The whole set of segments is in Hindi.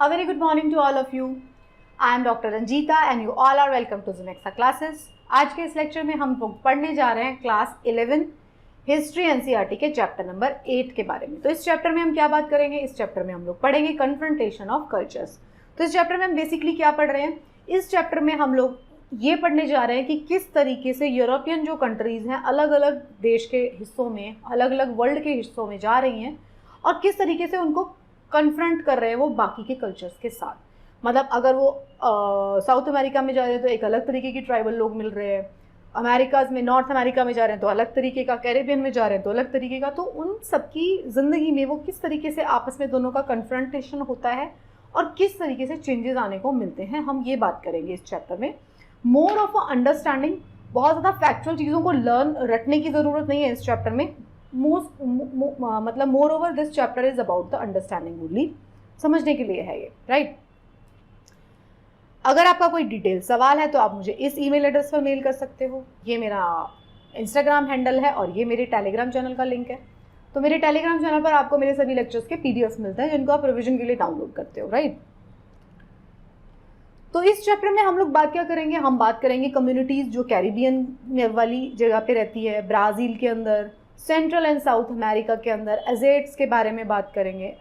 A very good morning to all of you. I am Dr. Ranjita and you all are welcome to Zunexa classes. आज के इस लेक्चर में हम लोग पढ़ने जा रहे हैं क्लास 11 हिस्ट्री एनसीईआरटी के चैप्टर नंबर 8 के बारे में। तो इस चैप्टर में हम क्या बात करेंगे? इस चैप्टर में हम लोग पढ़ेंगे कन्फ्रंटेशन ऑफ कल्चर्स। तो इस चैप्टर में हम बेसिकली क्या पढ़ रहे हैं? इस चैप्टर में हम लोग ये पढ़ने जा रहे हैं कि किस तरीके से यूरोपियन जो कंट्रीज़ हैं अलग अलग देश के हिस्सों में, अलग अलग वर्ल्ड के हिस्सों में जा रही हैं और किस तरीके से उनको कन्फ्रंट कर रहे हैं वो बाकी के कल्चर्स के साथ। मतलब अगर वो साउथ अमेरिका में जा रहे हैं तो एक अलग तरीके की ट्राइबल लोग मिल रहे हैं, अमेरिकाज़ में, नॉर्थ अमेरिका में जा रहे हैं तो अलग तरीके का, कैरेबियन में जा रहे हैं तो अलग तरीके का। तो उन सबकी ज़िंदगी में वो किस तरीके से आपस में दोनों का कन्फ्रंटेशन होता है और किस तरीके से चेंजेस आने को मिलते हैं, हम ये बात करेंगे इस चैप्टर में। मोर ऑफ अ अंडरस्टैंडिंग, बहुत ज़्यादा फैक्चुअल चीज़ों को रटने की ज़रूरत नहीं है इस चैप्टर में। मतलब more over this chapter is about the understanding only, समझने के लिए है ये, राइट। अगर आपका कोई डिटेल सवाल है तो आप मुझे इस ईमेल एड्रेस पर मेल कर सकते हो। ये मेरा इंस्टाग्राम हैंडल है और ये मेरे टेलीग्राम चैनल का लिंक है। तो मेरे टेलीग्राम चैनल पर आपको मेरे सभी लेक्चर्स के पीडीएफ मिलते हैं जिनको आप रिविजन के लिए डाउनलोड करते हो, राइट। तो इस चैप्टर में हम लोग बात क्या करेंगे? हम बात करेंगे कम्युनिटीज़ जो कैरिबियन वाली जगह पे रहती है, ब्राज़ील के अंदर, सेंट्रल एंड साउथ अमेरिका के अंदर। एजेट्स के बारे में बात करेंगे,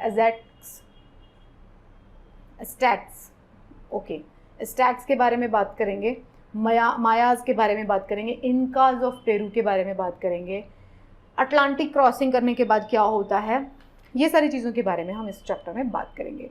स्टैट्स के बारे में बात करेंगे, मायाज के बारे में बात करेंगे, इनकाज ऑफ पेरू के बारे में बात करेंगे, अटलांटिक क्रॉसिंग करने के बाद क्या होता है, ये सारी चीज़ों के बारे में हम इस चैप्टर में बात करेंगे।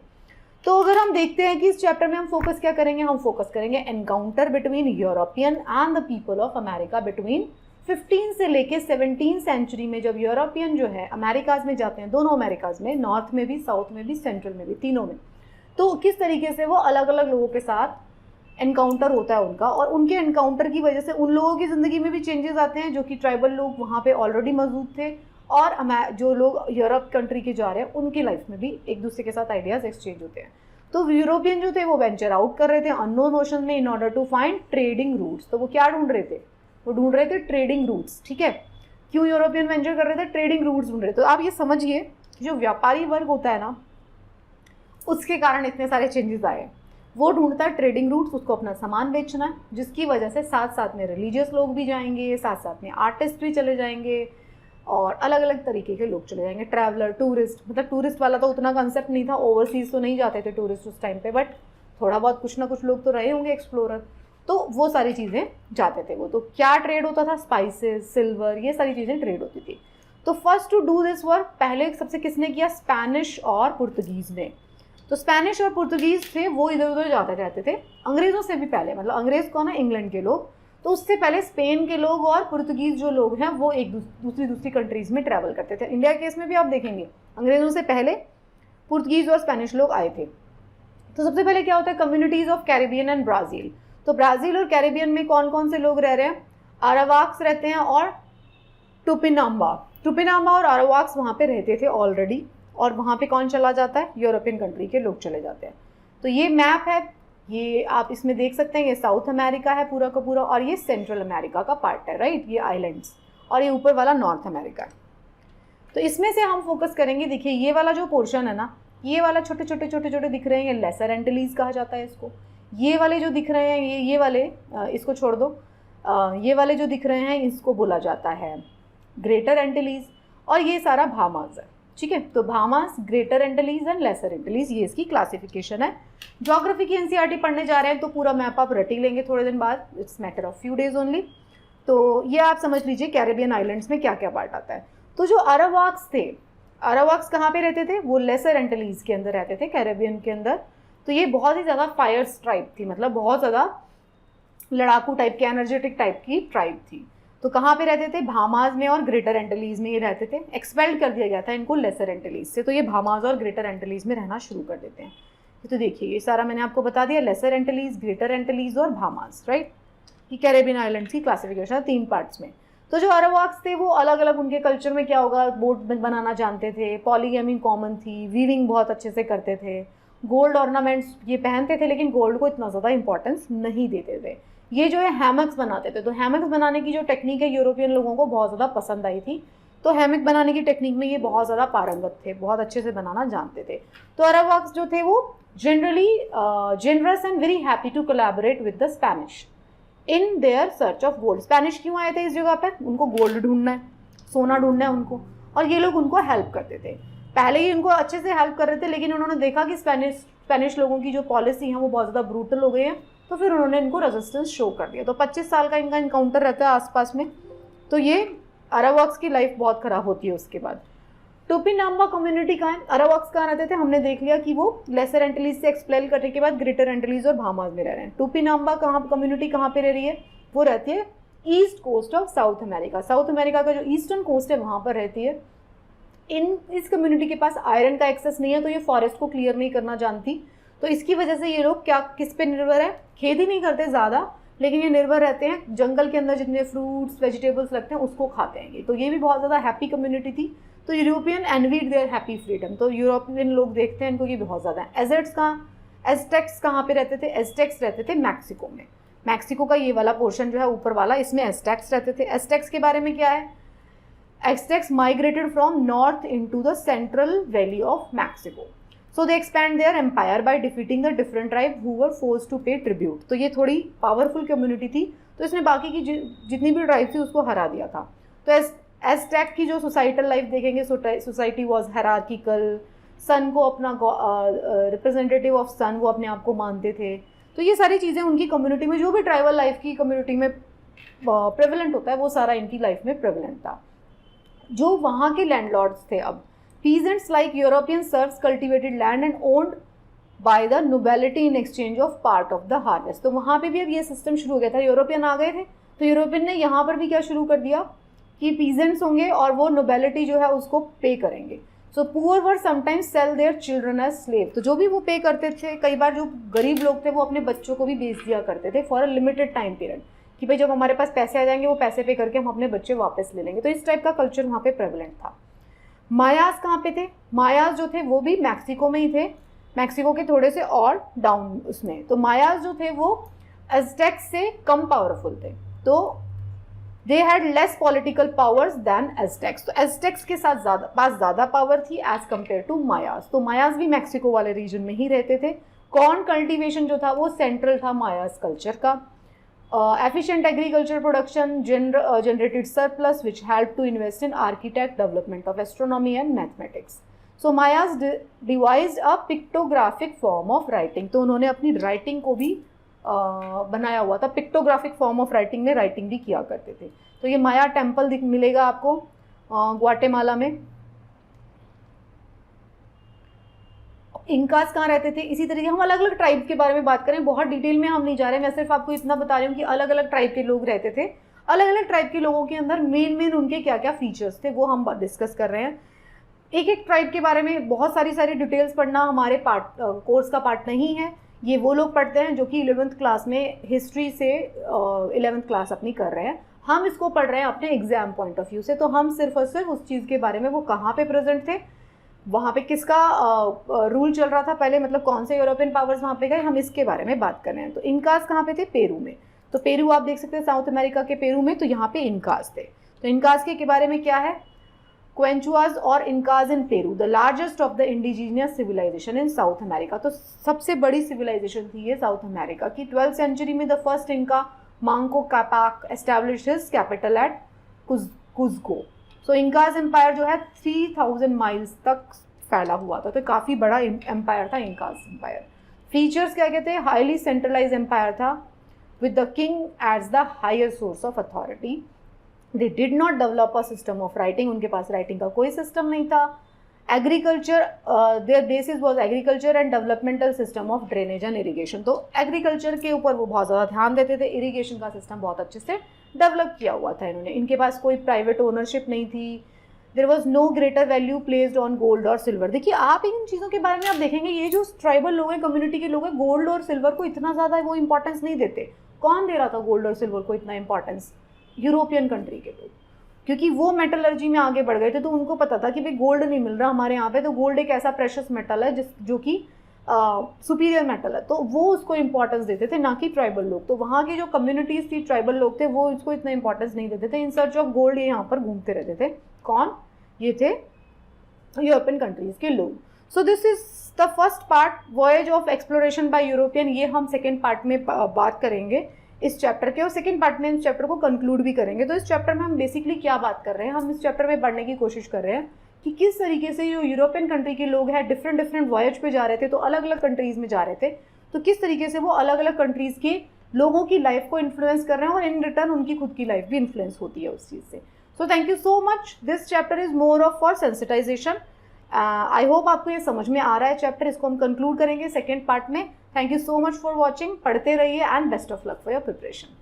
तो अगर हम देखते हैं कि इस चैप्टर में हम फोकस क्या करेंगे, हम फोकस करेंगे encounter between European and the people of America between 15 से लेके 17 सेंचुरी में। जब यूरोपियन जो है अमेरिकाज़ में जाते हैं, दोनों अमेरिकाज़ में, नॉर्थ में भी, साउथ में भी, सेंट्रल में भी, तीनों में, तो किस तरीके से वो अलग अलग लोगों के साथ एनकाउंटर होता है उनका, और उनके एनकाउंटर की वजह से उन लोगों की ज़िंदगी में भी चेंजेस आते हैं जो कि ट्राइबल लोग वहाँ पे ऑलरेडी मौजूद थे, और जो लोग यूरोप कंट्री के जा रहे हैं उनकी लाइफ में भी एक दूसरे के साथ आइडियाज़ एक्सचेंज होते हैं। तो यूरोपियन जो थे वो वेंचर आउट कर रहे थे अननोन ओशन में in order to find trading routes. तो वो क्या ढूंढ रहे थे? वो ढूंढ रहे थे ट्रेडिंग रूट्स, ठीक है। क्यों यूरोपियन वेंचर कर रहे थे? ट्रेडिंग रूट्स ढूंढ रहे थे। तो आप ये समझिए, जो व्यापारी वर्ग होता है ना, उसके कारण इतने सारे चेंजेस आए। वो ढूंढता है ट्रेडिंग रूट्स, उसको अपना सामान बेचना है, जिसकी वजह से साथ साथ में रिलीजियस लोग भी जाएंगे, साथ साथ में आर्टिस्ट भी चले जाएंगे और अलग अलग तरीके के लोग चले जाएंगे, ट्रैवलर, टूरिस्ट। मतलब टूरिस्ट वाला तो उतना कंसेप्ट नहीं था, ओवरसीज तो नहीं जाते थे टूरिस्ट उस टाइम पे, बट थोड़ा बहुत कुछ ना कुछ लोग तो रहे होंगे एक्सप्लोरर, तो वो सारी चीज़ें जाते थे वो। तो क्या ट्रेड होता था? स्पाइसेस, सिल्वर, ये सारी चीज़ें ट्रेड होती थी। तो first to do this work पहले सबसे किसने किया? स्पेनिश और पुर्तगीज़ ने। तो स्पेनिश और पुर्तगीज़ थे वो इधर उधर जाते रहते थे, अंग्रेज़ों से भी पहले। मतलब अंग्रेज़ कौन है? इंग्लैंड के लोग। तो उससे पहले स्पेन के लोग और पुर्तगीज़ जो लोग हैं वो एक दूसरी कंट्रीज़ में ट्रैवल करते थे। इंडिया केस में भी आप देखेंगे अंग्रेज़ों से पहले पुर्तगीज़ और स्पेनिश लोग आए थे। तो सबसे पहले क्या होता है? Communities of Caribbean and Brazil. तो ब्राज़ील और कैरिबियन में कौन कौन से लोग रह रहे हैं? अरावाक्स रहते हैं और टुपिनाम्बा और अरावाक्स वहाँ पे रहते थे ऑलरेडी, और वहाँ पे कौन चला जाता है? यूरोपियन कंट्री के लोग चले जाते हैं। तो ये मैप है, ये आप इसमें देख सकते हैं, ये साउथ अमेरिका है पूरा का पूरा, और ये सेंट्रल अमेरिका का पार्ट है, राइट, ये आइलैंड्स, और ये ऊपर वाला नॉर्थ अमेरिका है। तो इसमें से हम फोकस करेंगे। देखिए ये वाला जो पोर्शन है ना, ये वाला छोटे छोटे दिख रहे हैं, ये लेसर एंटिलीज कहा जाता है इसको। ये वाले जो दिख रहे हैं, ये वाले, इसको छोड़ दो, ये वाले जो दिख रहे हैं इसको बोला जाता है ग्रेटर एंटिलीज, और ये सारा भामास है, ठीक है। तो भामास, ग्रेटर एंटिलीज एंड लेसर एंटिलीज, ये इसकी क्लासिफिकेशन है। ज्योग्राफी की एनसीईआरटी पढ़ने जा रहे हैं तो पूरा मैप आप रट ही लेंगे थोड़े दिन बाद, it's matter of few days only. तो ये आप समझ लीजिए कैरेबियन आइलैंड्स में क्या क्या पार्ट आता है। तो जो अरावाक्स थे, अरावाक्स कहाँ पे रहते थे? वो लेसर एंटिलीज के अंदर रहते थे, कैरेबियन के अंदर। तो ये बहुत ही ज़्यादा फायर्स ट्राइब थी, मतलब बहुत ज़्यादा लड़ाकू टाइप की, एनर्जेटिक टाइप की ट्राइब थी। तो कहाँ पे रहते थे? भामाज में और ग्रेटर एंटिलीज में ये रहते थे। एक्सपेल्ड कर दिया गया था इनको लेसर एंटिलीज से, तो ये भामाज और ग्रेटर एंटिलीज में रहना शुरू कर देते हैं। तो देखिए ये सारा मैंने आपको बता दिया, लेसर एंटिलीज, ग्रेटर एंटिलीज और भामाज, राइट। ये कैरेबियन आइलैंड्स की क्लासिफिकेशन है 3 पार्ट्स में। तो जो अरावाक्स थे वो अलग अलग, उनके कल्चर में क्या होगा, बोट बनाना जानते थे, पॉलीगैमी कॉमन थी, वीविंग बहुत अच्छे से करते थे, गोल्ड ऑर्नामेंट्स ये पहनते थे, लेकिन गोल्ड को इतना ज़्यादा इंपॉर्टेंस नहीं देते थे। ये जो है हैमक्स बनाते थे। तो हैमक्स बनाने की जो टेक्निक है यूरोपियन लोगों को बहुत ज़्यादा पसंद आई थी, तो हैमक बनाने की टेक्निक में ये बहुत ज़्यादा पारंगत थे, बहुत अच्छे से बनाना जानते थे। तो अरावाक्स जो थे वो generally generous and very happy to collaborate with the Spanish in their search of gold. Spanish क्यों आए थे इस जगह पर? उनको गोल्ड ढूंढना है, सोना ढूंढना है उनको, और ये लोग उनको हेल्प करते थे। पहले ही उनको अच्छे से हेल्प कर रहे थे, लेकिन उन्होंने देखा कि स्पेनिश लोगों की जो पॉलिसी है वो बहुत ज़्यादा ब्रूटल हो गई है, तो फिर उन्होंने इनको रेजिस्टेंस शो कर दिया। तो 25 साल का इनका इनकाउंटर रहता है आसपास में। तो ये अरावाक्स की लाइफ बहुत ख़राब होती है उसके बाद। टोपिनाम्बा कम्युनिटी कहाँ है? अरावाक्स कहाँ रहते थे? हमने देख लिया कि वो लेसर एंटिलीज से एक्सप्लेल करने के बाद ग्रेटर एंटिलीज और बाहामास में रह रहे हैं। टोपिनाम्बा कम्युनिटी कहाँ पे रह रही है? वो रहती है east coast of South America. South America का जो ईस्टर्न कोस्ट है वहाँ पर रहती है। इस कम्युनिटी के पास आयरन का एक्सेस नहीं है, तो ये फॉरेस्ट को क्लियर नहीं करना जानती। तो इसकी वजह से ये लोग किस पे निर्भर है? खेती नहीं करते ज़्यादा, लेकिन ये निर्भर रहते हैं जंगल के अंदर जितने फ्रूट्स वेजिटेबल्स लगते हैं उसको खाते हैं। तो ये भी बहुत ज़्यादा हैप्पी कम्युनिटी थी। तो यूरोपियन एनवीड देयर हैप्पी फ्रीडम। तो यूरोपियन लोग देखते हैं इनको कि बहुत ज़्यादा है। एज़टेक्स कहाँ पे रहते थे? एज़टेक्स रहते थे मैक्सिको में। मैक्सिको का ये वाला पोर्शन जो है ऊपर वाला, इसमें एज़टेक्स रहते थे। एज़टेक्स के बारे में क्या है? Aztecs migrated from north into the central valley of Mexico. So they expand their empire by defeating the different tribes who were forced to pay tribute. तो ये थोड़ी पावरफुल कम्युनिटी थी, तो इसने बाकी की जितनी भी ट्राइब थी उसको हरा दिया था। तो एज़टेक की जो सोसाइटल लाइफ देखेंगे, सोसाइटी वॉज हायरार्किकल। सन को अपना रिप्रेजेंटेटिव ऑफ सन वो अपने आप को मानते थे। तो ये सारी चीज़ें उनकी कम्युनिटी में, जो भी ट्राइबल लाइफ की कम्युनिटी में प्रेवलेंट होता है, वो सारा इनकी लाइफ में प्रेवलेंट था। जो वहाँ के लैंडलॉर्ड्स थे, अब peasants like European serves cultivated land and owned by the nobility in exchange of part of the harvest. तो वहाँ पे भी अब ये सिस्टम शुरू हो गया था। यूरोपियन आ गए थे, तो यूरोपियन ने यहाँ पर भी क्या शुरू कर दिया कि पीजेंट्स होंगे और वो नोबेलिटी जो है उसको पे करेंगे। So poor were sometimes sell their children as slave. तो जो भी वो पे करते थे, कई बार जो गरीब लोग थे वो अपने बच्चों को भी बेच दिया करते थे for a limited time period, कि भाई जब हमारे पास पैसे आ जाएंगे वो पैसे पे करके हम अपने बच्चे वापस ले लेंगे। तो इस टाइप का कल्चर वहाँ पे प्रेवलेंट था। मायास कहाँ पे थे? मायास जो थे वो भी मैक्सिको में ही थे, मैक्सिको के थोड़े से और डाउन उसमें। तो मायास जो थे वो एज़टेक्स से कम पावरफुल थे, तो they had less political powers than Aztecs. तो एज़टेक्स के साथ ज़्यादा पावर थी एज कम्पेयर टू मायास। तो मायास भी मैक्सिको वाले रीजन में ही रहते थे। कॉर्न कल्टिवेशन जो था वो सेंट्रल था मायास कल्चर का। Efficient agriculture production generated surplus which helped to invest in architect development of astronomy and mathematics. So Mayas devised a pictographic form of writing. तो उन्होंने अपनी राइटिंग को भी बनाया हुआ था। पिक्टोग्राफिक फॉर्म ऑफ राइटिंग में राइटिंग भी किया करते थे। तो ये माया टेम्पल मिलेगा आपको ग्वाटेमाला में। इंकास कहाँ रहते थे? इसी तरीके हम अलग अलग ट्राइब के बारे में बात करें, बहुत डिटेल में हम नहीं जा रहे, मैं सिर्फ आपको इतना बता रही हूँ कि अलग अलग ट्राइब के लोग रहते थे। अलग अलग ट्राइब के लोगों के अंदर मेन उनके क्या क्या फीचर्स थे वो हम डिस्कस कर रहे हैं। एक एक ट्राइब के बारे में बहुत सारी डिटेल्स पढ़ना हमारे कोर्स का पार्ट नहीं है। ये वो लोग पढ़ते हैं जो कि 11th क्लास में हिस्ट्री से 11th क्लास अपनी कर रहे हैं। हम इसको पढ़ रहे हैं अपने एग्जाम पॉइंट ऑफ व्यू से। तो हम सिर्फ और सिर्फ उस चीज़ के बारे में, वो कहाँ पे प्रेजेंट थे, वहाँ पे किसका रूल चल रहा था पहले, मतलब कौन से यूरोपियन पावर्स वहाँ पे गए, हम इसके बारे में बात कर रहे हैं। तो इनकास कहाँ पे थे? पेरू में। तो पेरू आप देख सकते हैं साउथ अमेरिका के पेरू में, तो यहाँ पे इनकास थे। तो इनकास के बारे में क्या है? क्वेंचुआज और Incas in Peru, the largest of the indigenous civilisation in South America. तो सबसे बड़ी सिविलाइजेशन थी ये साउथ अमेरिका की। 12th सेंचुरी में the first Inca Manco Capac established his capital at Cuzco. So Incas empire जो है 3000 माइल्स तक फैला हुआ था। तो काफ़ी बड़ा एम्पायर था इंकाज एम्पायर। फीचर्स क्या कहते हैं? हाईली सेंट्रलाइज एम्पायर था with the king as the higher source of authority. They did not develop a system of writing, उनके पास राइटिंग का कोई सिस्टम नहीं था। Agriculture, their basis was agriculture and developmental system of drainage and irrigation. तो एग्रीकल्चर के ऊपर वो बहुत ज़्यादा ध्यान देते थे, इरीगेशन का सिस्टम बहुत अच्छे से डेवलप किया हुआ था इन्होंने। इनके पास कोई प्राइवेट ओनरशिप नहीं थी। There was no greater value placed on gold और सिल्वर। देखिए आप इन चीज़ों के बारे में आप देखेंगे, ये जो ट्राइबल लोग हैं, कम्युनिटी के लोग हैं, गोल्ड और सिल्वर को इतना ज़्यादा वो इंपॉर्टेंस नहीं देते। कौन दे रहा था गोल्ड और सिल्वर को इतना इंपॉर्टेंस? यूरोपियन कंट्री के लोग, क्योंकि वो मेटलर्जी में आगे बढ़ गए थे। तो उनको पता था कि भाई गोल्ड नहीं मिल रहा हमारे यहाँ पे, तो गोल्ड एक ऐसा प्रेशियस मेटल है जो कि सुपीरियर मेटल है, तो वो उसको इंपॉर्टेंस देते थे, ना कि ट्राइबल लोग। तो वहाँ की जो कम्युनिटीज़ थी, ट्राइबल लोग थे, वो उसको इतना इंपॉर्टेंस नहीं देते थे। इन सर्च ऑफ गोल्ड ये यहाँ पर घूमते रहते थे। कौन? ये थे यूरोपियन कंट्रीज़ के लोग। So this is the first part, voyage of exploration bye European. ये हम सेकेंड पार्ट में बात करेंगे इस चैप्टर के, और सेकेंड पार्ट में इस चैप्टर को कंक्लूड भी करेंगे। तो इस चैप्टर में हम बेसिकली क्या बात कर रहे हैं, हम इस चैप्टर में पढ़ने की कोशिश कर रहे हैं कि किस तरीके से जो यूरोपियन कंट्री के लोग हैं डिफरेंट वॉयज पे जा रहे थे, तो अलग अलग कंट्रीज़ में जा रहे थे, तो किस तरीके से वो अलग अलग कंट्रीज़ के लोगों की लाइफ को इन्फ्लुएंस कर रहे हैं, और इन रिटर्न उनकी खुद की लाइफ भी इन्फ्लुएंस होती है उस चीज़ से। So thank you so much. This chapter is more of for sensitization. I hope आपको ये समझ में आ रहा है चैप्टर। इसको हम कंक्लूड करेंगे सेकेंड पार्ट में। Thank you so much for watching. पढ़ते रहिए and best of luck for your preparation.